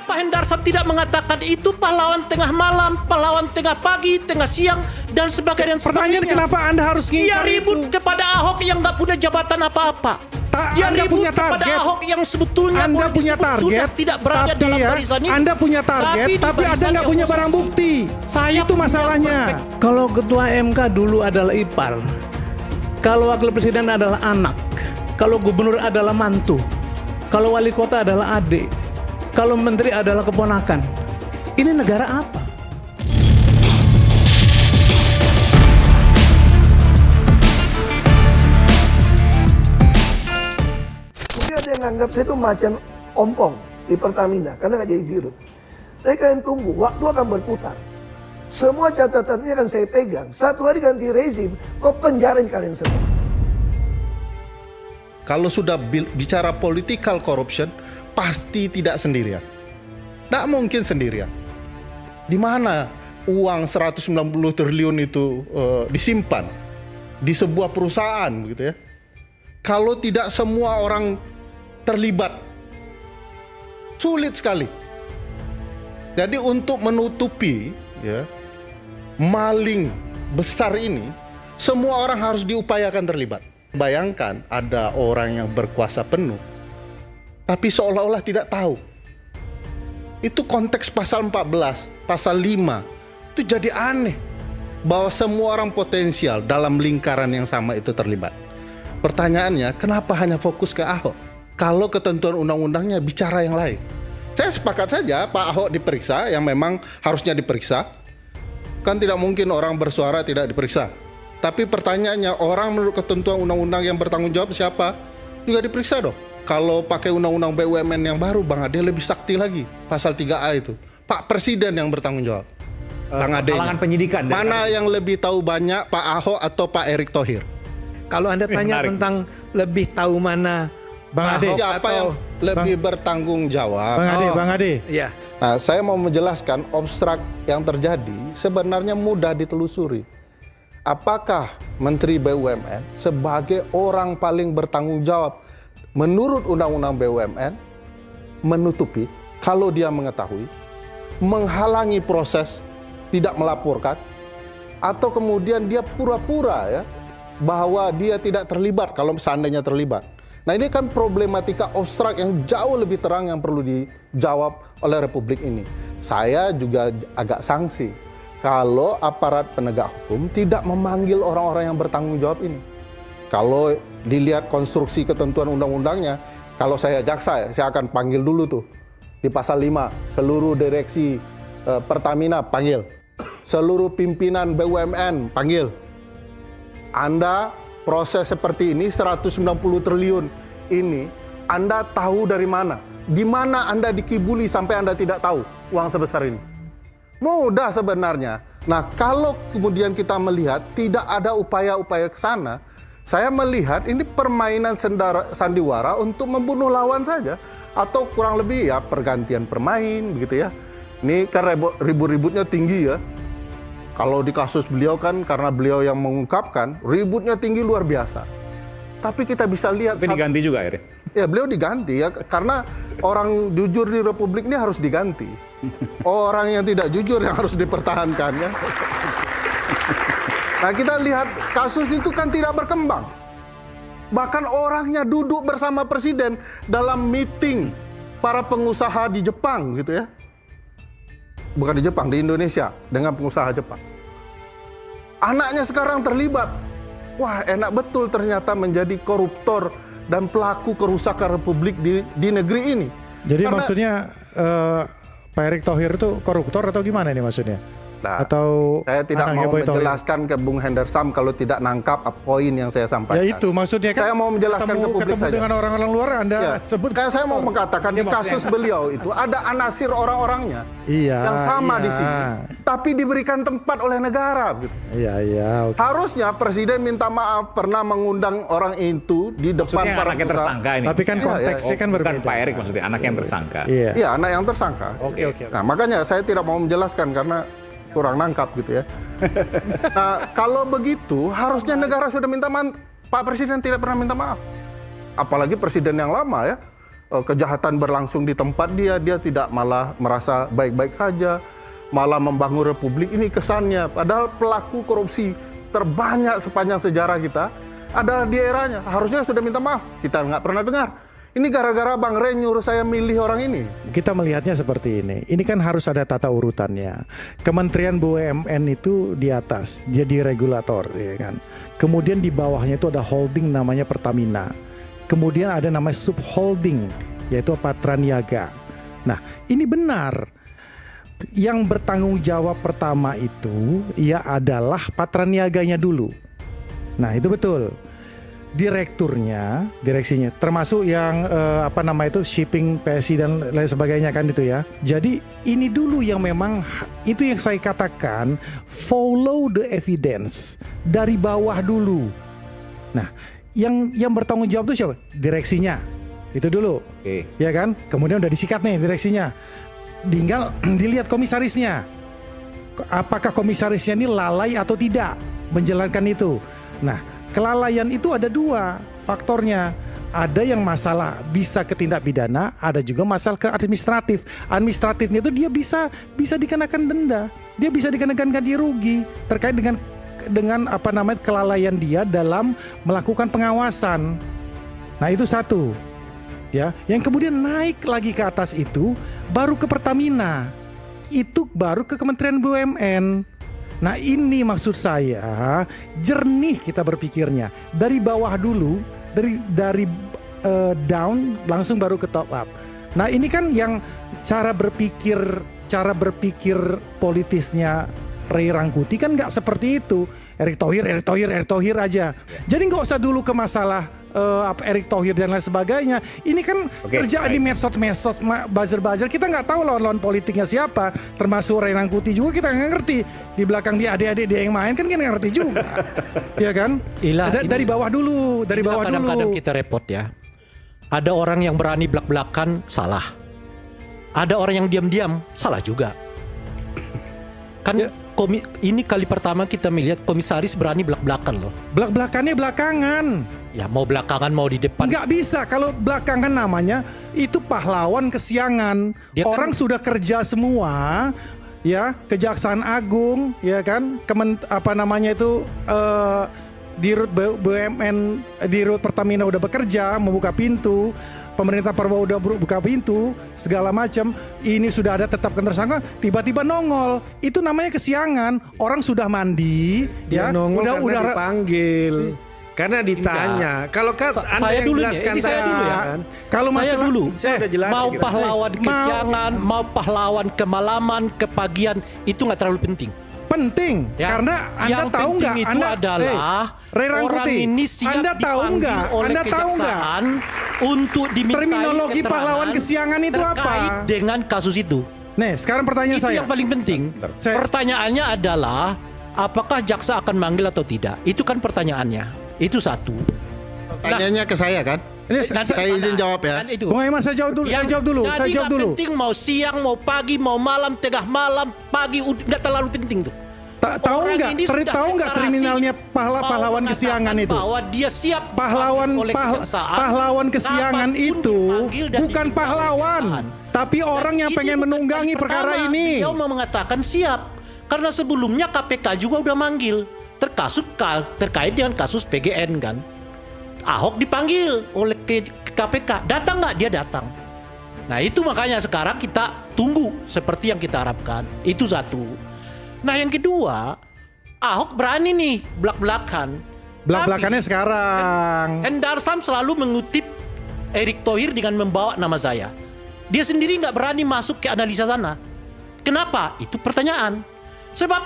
Kenapa Hendarsam tidak mengatakan itu pahlawan tengah malam, pahlawan tengah pagi, tengah siang, dan sebagainya. Pertanyaan kenapa Anda harus Dia ngingkar ribut itu? kepada Ahok yang nggak punya jabatan apa-apa. Dia Anda ribut punya kepada target. Ahok yang sebetulnya Anda boleh punya disebut target, sudah tidak berada tapi dalam ya, barisan ini. Anda punya target, di tapi Anda barisan nggak punya barang oposisi. bukti. Saya Itu punya masalahnya. perspektif. Kalau ketua MK dulu adalah ipar, kalau wakil presiden adalah anak, kalau gubernur adalah mantu, kalau wali kota adalah adik, kalau menteri adalah keponakan. Ini negara apa? Mungkin ada yang anggap saya itu macan ompong di Pertamina karena nggak jadi dirut. Tapi kalian tunggu, waktu akan berputar. Semua catatan ini akan saya pegang. Satu hari ganti rezim, kok penjarain kalian semua. Kalau sudah bicara political corruption, pasti tidak sendirian. Tidak mungkin sendirian. Di mana uang 190 triliun itu disimpan? Di sebuah perusahaan, gitu ya. Kalau tidak semua orang terlibat, sulit sekali. Jadi untuk menutupi ya, maling besar ini, semua orang harus diupayakan terlibat. Bayangkan ada orang yang berkuasa penuh, tapi seolah-olah tidak tahu. Itu konteks pasal 14, pasal 5, itu jadi aneh. Bahwa semua orang potensial dalam lingkaran yang sama itu terlibat. Pertanyaannya, kenapa hanya fokus ke Ahok? Kalau ketentuan undang-undangnya bicara yang lain. Saya sepakat saja Pak Ahok diperiksa, yang memang harusnya diperiksa. Kan tidak mungkin orang bersuara tidak diperiksa. Tapi pertanyaannya, orang menurut ketentuan undang-undang yang bertanggung jawab siapa? Juga diperiksa dong. Kalau pakai undang-undang BUMN yang baru, Bang Ade lebih sakti lagi. Pasal 3A itu. Pak Presiden yang bertanggung jawab. Bang Ade. Kalangan penyidikan. Mana yang lebih tahu banyak, Pak Ahok atau Pak Erick Thohir? Kalau Anda tanya menarik. tentang lebih tahu mana Bang Pak Ade. Ahok Siapa yang lebih bertanggung jawab? Bang Ade. Ya, Nah, saya mau menjelaskan obstrak yang terjadi sebenarnya mudah ditelusuri. Apakah Menteri BUMN sebagai orang paling bertanggung jawab menurut Undang-Undang BUMN menutupi kalau dia mengetahui, menghalangi proses, tidak melaporkan, atau kemudian dia pura-pura ya bahwa dia tidak terlibat kalau seandainya terlibat. Nah, ini kan problematika obstrak yang jauh lebih terang yang perlu dijawab oleh Republik ini. Saya juga agak sanksi kalau aparat penegak hukum tidak memanggil orang-orang yang bertanggung jawab ini. Kalau dilihat konstruksi ketentuan undang-undangnya, kalau saya jaksa, saya akan panggil dulu tuh. Di pasal 5, seluruh direksi Pertamina panggil. Seluruh pimpinan BUMN panggil. Anda proses seperti ini 190 triliun ini Anda tahu dari mana? Di mana Anda dikibuli sampai Anda tidak tahu uang sebesar ini? Mudah sebenarnya. Nah, kalau kemudian kita melihat tidak ada upaya-upaya ke sana, saya melihat ini permainan sandiwara untuk membunuh lawan saja, atau kurang lebih ya pergantian permain begitu ya. Ini kan ribut-ributnya tinggi ya. Kalau di kasus beliau kan karena beliau yang mengungkapkan, ributnya tinggi luar biasa. Tapi kita bisa lihat Tapi diganti juga akhirnya. ya beliau diganti ya, karena orang jujur di Republik ini harus diganti. Orang yang tidak jujur yang harus dipertahankan ya. Nah, kita lihat kasus itu kan tidak berkembang. Bahkan orangnya duduk bersama presiden dalam meeting para pengusaha di Jepang gitu ya. Bukan di Jepang, di Indonesia dengan pengusaha Jepang. Anaknya sekarang terlibat. Wah, enak betul ternyata menjadi koruptor dan pelaku kerusakan Republik di negeri ini. Jadi Karena- maksudnya Pak Erick Thohir itu koruptor atau gimana ini maksudnya? Nah, Atau saya tidak anaknya mau Boy Thohir? menjelaskan ke Bung Hendarsam kalau tidak nangkap poin yang saya sampaikan. Ya itu maksudnya kan. Saya mau menjelaskan ke publik ketemu saja. dengan orang-orang luar Anda Ya, sebut. kayak saya mau mengatakan di kasus beliau itu ada anasir orang-orangnya Iya, yang sama iya. di sini, tapi diberikan tempat oleh negara. Gitu. Iya. Oke. Harusnya presiden minta maaf pernah mengundang orang itu di depan Maksudnya para anak yang pengusaha. tersangka ini. Tapi kan Iya, konteksnya kan Bukan berbeda. Pak Erick maksudnya, anak yang tersangka. Iya. Iya, anak yang tersangka. Oke. Nah, makanya saya tidak mau menjelaskan karena kurang nangkap gitu ya. Nah, kalau begitu harusnya negara sudah minta maaf. Pak Presiden tidak pernah minta maaf. Apalagi presiden yang lama ya. kejahatan berlangsung di tempat dia tidak malah merasa baik-baik saja, malah membangun republik. Ini kesannya, padahal pelaku korupsi terbanyak sepanjang sejarah kita adalah di eranya. Harusnya sudah minta maaf, kita nggak pernah dengar. Ini gara-gara Bang Rey nyuruh saya milih orang ini. Kita melihatnya seperti ini. Ini kan harus ada tata urutannya. Kementerian BUMN itu di atas, jadi regulator, ya kan. Kemudian di bawahnya itu ada holding namanya Pertamina. Kemudian ada namanya subholding, yaitu Patraniaga. Nah, ini benar. Yang bertanggung jawab pertama itu ya adalah Patraniaganya dulu. Nah, itu betul. Direksinya, termasuk yang shipping, PSI dan lain sebagainya kan itu ya. Jadi ini dulu yang memang itu yang saya katakan follow the evidence dari bawah dulu. Nah, yang bertanggung jawab itu siapa? Direksinya. Itu dulu. Oke. Ya kan? Kemudian udah disikat nih direksinya. Tinggal dilihat komisarisnya. Apakah komisarisnya ini lalai atau tidak menjalankan itu? Nah, kelalaian itu ada dua faktornya. Ada yang masalah bisa ke tindak pidana, ada juga masalah ke administratif. Administratifnya itu dia bisa dikenakan denda, dia bisa dikenakan ganti rugi terkait dengan kelalaian dia dalam melakukan pengawasan. Nah, itu satu. Ya, yang kemudian naik lagi ke atas itu baru ke Pertamina. Itu baru ke Kementerian BUMN. Nah, ini maksud saya jernih kita berpikirnya dari bawah dulu, dari down langsung baru ke top up. Nah, ini kan yang cara berpikir politisnya Ray Rangkuti kan nggak seperti itu. Erick Thohir aja. Jadi nggak usah dulu ke masalah Erick Thohir dan lain sebagainya. Ini kan kerjaan di medsos, buzzer. Kita nggak tahu lawan politiknya siapa. Termasuk Ray Rangkuti juga kita nggak ngerti. Di belakang dia adik-adik dia yang main kan kita nggak ngerti juga. Ya kan? Dari bawah dulu. Kadang-kadang kita repot ya. Ada orang yang berani belak-belakan salah. Ada orang yang diam-diam salah juga. Kan ini kali pertama kita melihat komisaris berani belak-belakan loh. Belak-belakannya belakangan. Ya mau belakangan mau di depan. Nggak bisa, kalau belakangan namanya itu pahlawan kesiangan. Orang sudah kerja semua, ya, Kejaksaan Agung, ya kan, Dirut BUMN, Dirut Pertamina udah bekerja, membuka pintu. Pemerintah Prabowo udah buka pintu, segala macam. Ini sudah ada tetapkan tersangka, tiba-tiba nongol. Itu namanya kesiangan. Orang sudah mandi, dia ya, nongol udah dipanggil. Karena ditanya. Kalau Anda yang jelaskan saya dulu ya. Kan? Kalau saya dulu, saya udah jelasin mau gitu. pahlawan kesiangan, mau pahlawan kemalaman, kepagian, itu nggak terlalu penting. Penting, Ya. karena Anda Yang tahu nggak? penting itu Anda adalah Ray Rangkuti, orang ini siap Anda tahu dipanggil nggak? oleh Anda tahu nggak? kejaksaan untuk dimintai Terminologi keterangan pahlawan kesiangan itu apa? terkait dengan kasus itu. Nih, sekarang pertanyaan Itu saya. yang paling penting. Pertanyaannya adalah apakah jaksa akan manggil atau tidak? Itu kan pertanyaannya. Itu satu. Pertanyaannya ke saya kan? Saya izin jawab ya. Bung Aiman, saya jawab dulu. Saya jawab dulu. Jadi nggak penting mau siang, mau pagi, mau malam, tengah malam, pagi, nggak terlalu penting tuh. Tahu nggak kriminalnya pahlawan kesiangan itu? Bahwa dia siap pahlawan kesiangan itu bukan pahlawan, tapi orang yang pengen menunggangi perkara ini. Dia mau mengatakan siap karena sebelumnya KPK juga udah manggil terkait dengan kasus PGN kan. Ahok dipanggil oleh KPK, datang nggak? Dia datang. Nah, itu makanya sekarang kita tunggu seperti yang kita harapkan. Itu satu. Nah, yang kedua, Ahok berani nih belak-belakan. Belak-belakannya sekarang. Endarsam selalu mengutip Erick Thohir dengan membawa nama saya. Dia sendiri nggak berani masuk ke analisa sana. Kenapa? Itu pertanyaan. Sebab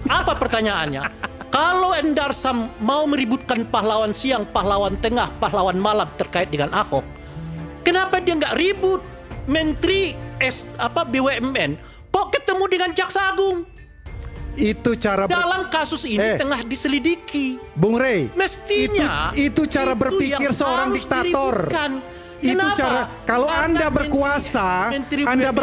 apa pertanyaannya? Kalau Endarsam mau meributkan pahlawan siang, pahlawan tengah, pahlawan malam terkait dengan Ahok, kenapa dia nggak ribut Menteri BUMN? Kok ketemu dengan Jaksa Agung? Itu cara dalam kasus ini tengah diselidiki. Bung Rey, mestinya itu cara berpikir seorang diktator. Itu cara kalau Anda berkuasa, Anda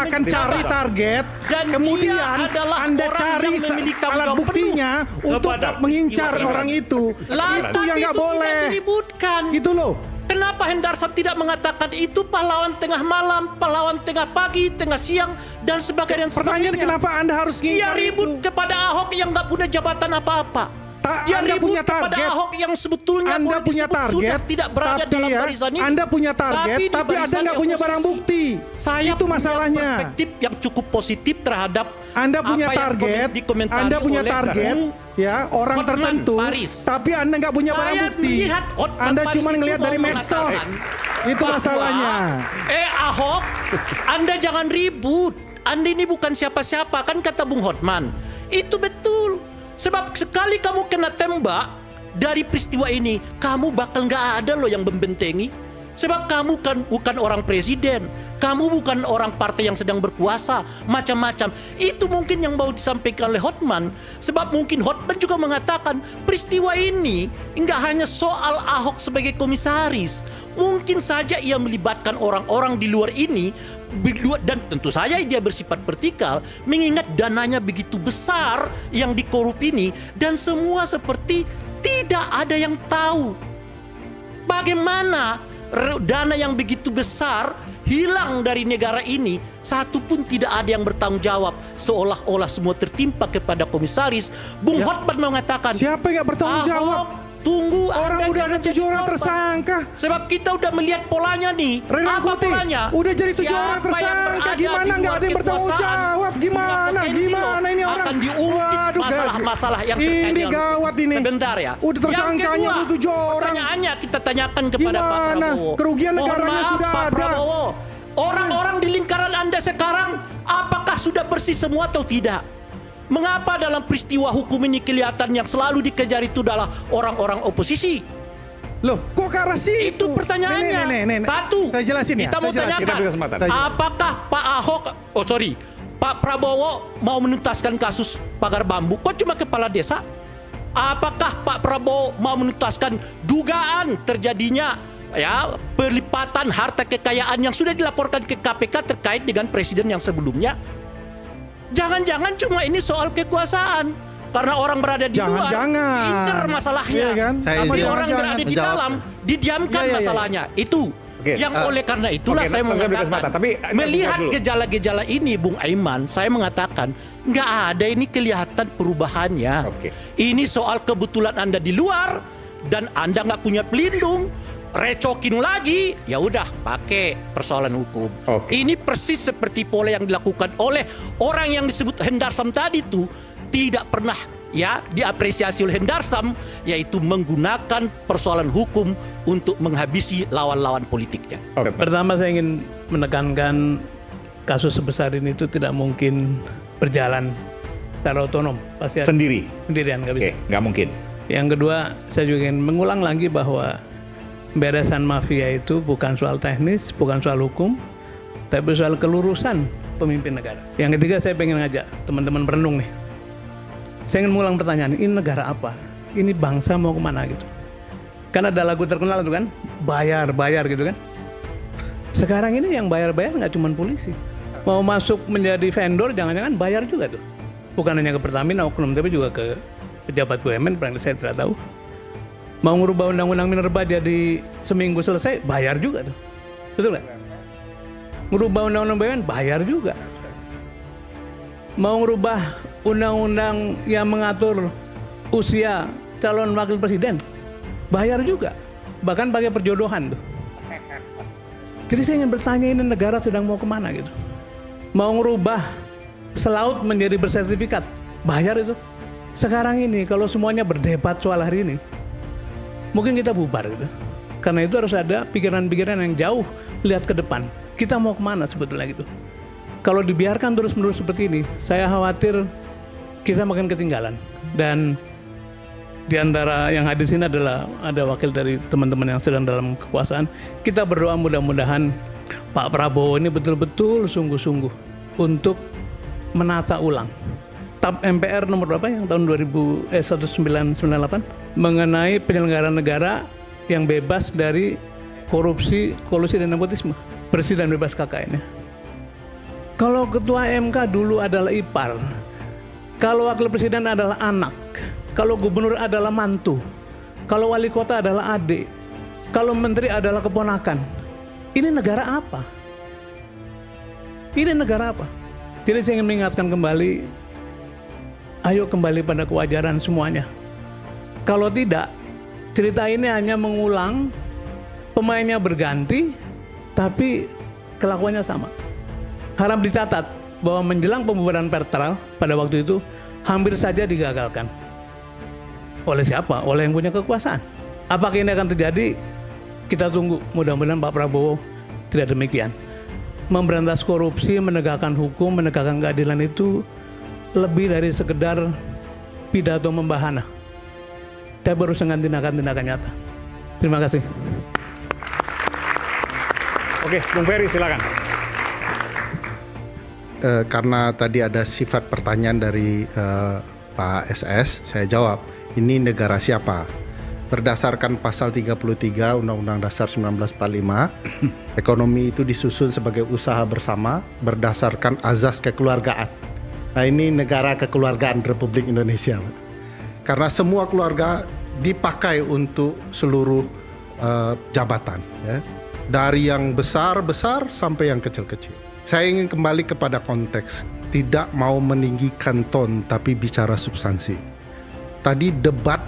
akan cari target, kemudian Anda cari alat buktinya untuk mengincar orang itu. Itu yang nggak boleh. Gitu loh. Kenapa Hendarsam tidak mengatakan itu pahlawan tengah malam, pahlawan tengah pagi, tengah siang, dan sebagainya. Pertanyaan kenapa Anda harus Dia ngingkar ribut itu? kepada Ahok yang nggak punya jabatan apa-apa. Dia Anda ribut punya kepada target. Ahok yang sebetulnya Anda boleh punya disebut target, sudah tidak berada tapi dalam ya, barisan ini. Anda punya target, di tapi Anda barisan nggak punya barang oposisi. bukti. Saya Itu punya masalahnya. perspektif yang cukup positif terhadap Anda punya apa yang target, dikomentari Anda punya oleh target, Bung ya orang Hotman tertentu, Paris. tapi Anda nggak punya barang Saya bukti. melihat Hotman Anda Paris cuma itu ngelihat mau dari medsos. mengatakan Itu bahwa, masalahnya. Ahok, Anda jangan ribut. Anda ini bukan siapa-siapa, kan kata Bung Hotman. Itu betul. Sebab sekali kamu kena tembak dari peristiwa ini, kamu bakal nggak ada loh yang membentengi. Sebab kamu kan bukan orang presiden, kamu bukan orang partai yang sedang berkuasa, macam-macam. Itu mungkin yang mau disampaikan oleh Hotman. Sebab mungkin Hotman juga mengatakan peristiwa ini nggak hanya soal Ahok sebagai komisaris. Mungkin saja ia melibatkan orang-orang di luar ini, dan tentu saja dia bersifat vertikal, mengingat dananya begitu besar yang dikorup ini, dan semua seperti tidak ada yang tahu bagaimana dana yang begitu besar hilang dari negara ini, satu pun tidak ada yang bertanggung jawab, seolah-olah semua tertimpa kepada komisaris. Bung Hotman mengatakan, Siapa yang nggak bertanggung jawab? Tunggu, Orang Anda udah ada jangan 7 jadi orang korban. tersangka. Sebab kita udah melihat polanya nih. Renan Apa Kuti, polanya? udah jadi 7 orang Siapa yang tersangka. berada Gimana di nggak luar ada yang bertanggung kekuasaan jawab? punya Gimana? potensi Gimana loh, ini orang? akan diungkit Waduh, masalah-masalah yang terkait ini dengan gawat ini. Sebentar ya. Udah tersangkanya Yang kedua, udah 7 orang. Pertanyaannya kita tanyakan kepada Pak Gimana? Prabowo. Kerugian Mohon negaranya maaf, sudah Pak ada. Prabowo. Orang-orang di lingkaran Anda sekarang apakah sudah bersih semua atau tidak? Mengapa dalam peristiwa hukum ini kelihatan yang selalu dikejar itu adalah orang-orang oposisi? Loh, kok ke arah situ? Itu pertanyaannya. Nih. Satu, Saya jelasin ya. kita mau saya jelasin. Kita beri tanyakan, kesempatan. apakah Pak Ahok, Pak Prabowo mau menuntaskan kasus pagar bambu? Kok cuma kepala desa? Apakah Pak Prabowo mau menuntaskan dugaan terjadinya perlipatan harta kekayaan yang sudah dilaporkan ke KPK terkait dengan presiden yang sebelumnya? Jangan-jangan cuma ini soal kekuasaan. Karena orang berada di luar, Jangan-jangan. incer masalahnya. Iya kan? Saya Tapi izin. orang Jangan-jangan. berada di Menjawab. dalam, didiamkan Iya. masalahnya. Itu Oke, yang oleh karena itulah oke, saya nanti saya beri mengatakan, kesempatan, tapi melihat dulu. gejala-gejala ini, Bung Aiman, saya mengatakan nggak ada ini kelihatan perubahannya. Oke. Ini soal kebetulan Anda di luar dan Anda nggak punya pelindung. Recokin lagi, ya udah pakai persoalan hukum. Oke. Ini persis seperti pola yang dilakukan oleh orang yang disebut Hendarsam tadi tuh, tidak pernah diapresiasi oleh Hendarsam, yaitu menggunakan persoalan hukum untuk menghabisi lawan-lawan politiknya. Oke, Pertama saya ingin menekankan kasus sebesar ini itu tidak mungkin berjalan secara otonom. Pasti ada sendiri. sendirian, nggak bisa. Oke, nggak mungkin. Yang kedua, saya juga ingin mengulang lagi bahwa beresan mafia itu bukan soal teknis, bukan soal hukum, tapi soal kelurusan pemimpin negara. Yang ketiga, saya pengen ngajak teman-teman berenung nih. Saya ingin mengulang pertanyaan, ini negara apa? Ini bangsa mau kemana gitu? Kan ada lagu terkenal itu kan, bayar gitu kan. Sekarang ini yang bayar nggak cuma polisi. Mau masuk menjadi vendor, jangan-jangan bayar juga tuh. Bukan hanya ke Pertamina, oknum, tapi juga ke pejabat BUMN, barangkali saya tidak tahu. Mau ngubah undang-undang minerba jadi seminggu selesai, bayar juga tuh. Betul nggak? Ngubah undang-undang BUMN, bayar juga. Mau ngubah undang-undang yang mengatur usia calon wakil presiden, bayar juga. Bahkan pakai perjodohan tuh. Jadi saya ingin bertanya, ini negara sedang mau kemana gitu? Mau ngerubah selaut menjadi bersertifikat, bayar itu. Sekarang ini kalau semuanya berdebat soal hari ini, mungkin kita bubar gitu. Karena itu harus ada pikiran-pikiran yang jauh lihat ke depan. Kita mau kemana sebetulnya gitu. Kalau dibiarkan terus-menerus seperti ini, saya khawatir kita makin ketinggalan. Dan di antara yang hadir sini adalah ada wakil dari teman-teman yang sedang dalam kekuasaan. Kita berdoa mudah-mudahan Pak Prabowo ini betul-betul sungguh-sungguh untuk menata ulang TAP MPR nomor berapa yang tahun 1998 mengenai penyelenggaraan negara yang bebas dari korupsi, kolusi dan nepotisme, bersih dan bebas KKN. Kalau ketua MK dulu adalah ipar, kalau wakil presiden adalah anak, kalau gubernur adalah mantu, kalau wali kota adalah adik, Kalau menteri adalah keponakan, ini negara apa? Ini negara apa? Jadi saya ingin mengingatkan kembali, ayo kembali pada kewajaran semuanya. Kalau tidak, cerita ini hanya mengulang, pemainnya berganti, tapi kelakuannya sama. Harap dicatat bahwa menjelang pembubaran Pertral pada waktu itu hampir saja digagalkan. Oleh siapa? Oleh yang punya kekuasaan. Apakah ini akan terjadi? Kita tunggu. Mudah-mudahan Pak Prabowo tidak demikian. Memberantas korupsi, menegakkan hukum, menegakkan keadilan itu lebih dari sekedar pidato membahana. Tapi harus dengan tindakan-tindakan nyata. Terima kasih. Oke, Bung Ferry silakan. Karena tadi ada sifat pertanyaan dari Pak SS, saya jawab, ini negara siapa? Berdasarkan pasal 33 Undang-Undang Dasar 1945, ekonomi itu disusun sebagai usaha bersama berdasarkan azas kekeluargaan. Nah, ini negara kekeluargaan Republik Indonesia. Karena semua keluarga dipakai untuk seluruh jabatan, ya. Dari yang besar-besar sampai yang kecil-kecil. Saya ingin kembali kepada konteks, tidak mau meninggikan ton tapi bicara substansi. Tadi debat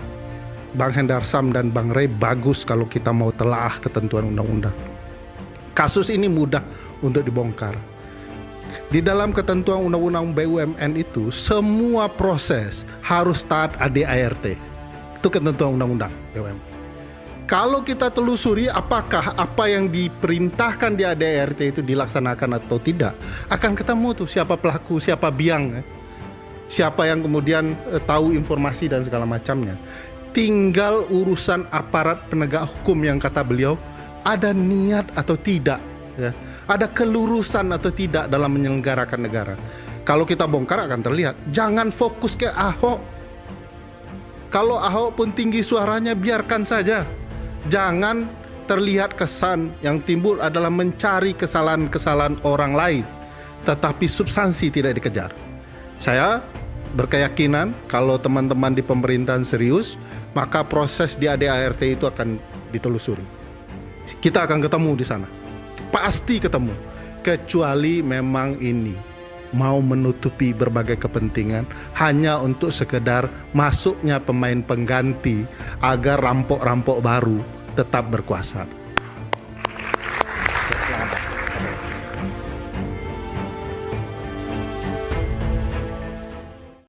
Bang Hendarsam dan Bang Rey bagus kalau kita mau telaah ketentuan undang-undang. Kasus ini mudah untuk dibongkar. Di dalam ketentuan undang-undang BUMN itu semua proses harus taat ADART. Itu ketentuan undang-undang BUMN. Kalau kita telusuri apakah apa yang diperintahkan di ADART itu dilaksanakan atau tidak, akan ketemu tuh siapa pelaku, siapa biang, siapa yang kemudian tahu informasi dan segala macamnya. Tinggal urusan aparat penegak hukum yang kata beliau ada niat atau tidak, ya. Ada kelurusan atau tidak dalam menyelenggarakan negara. Kalau kita bongkar akan terlihat. Jangan fokus ke Ahok. Kalau Ahok pun tinggi suaranya biarkan saja. Jangan terlihat kesan yang timbul adalah mencari kesalahan-kesalahan orang lain, tetapi substansi tidak dikejar. Saya berkeyakinan kalau teman-teman di pemerintahan serius, maka proses di ADART itu akan ditelusuri. Kita akan ketemu di sana. Pasti ketemu. Kecuali memang ini mau menutupi berbagai kepentingan hanya untuk sekedar masuknya pemain pengganti agar rampok-rampok baru tetap berkuasa.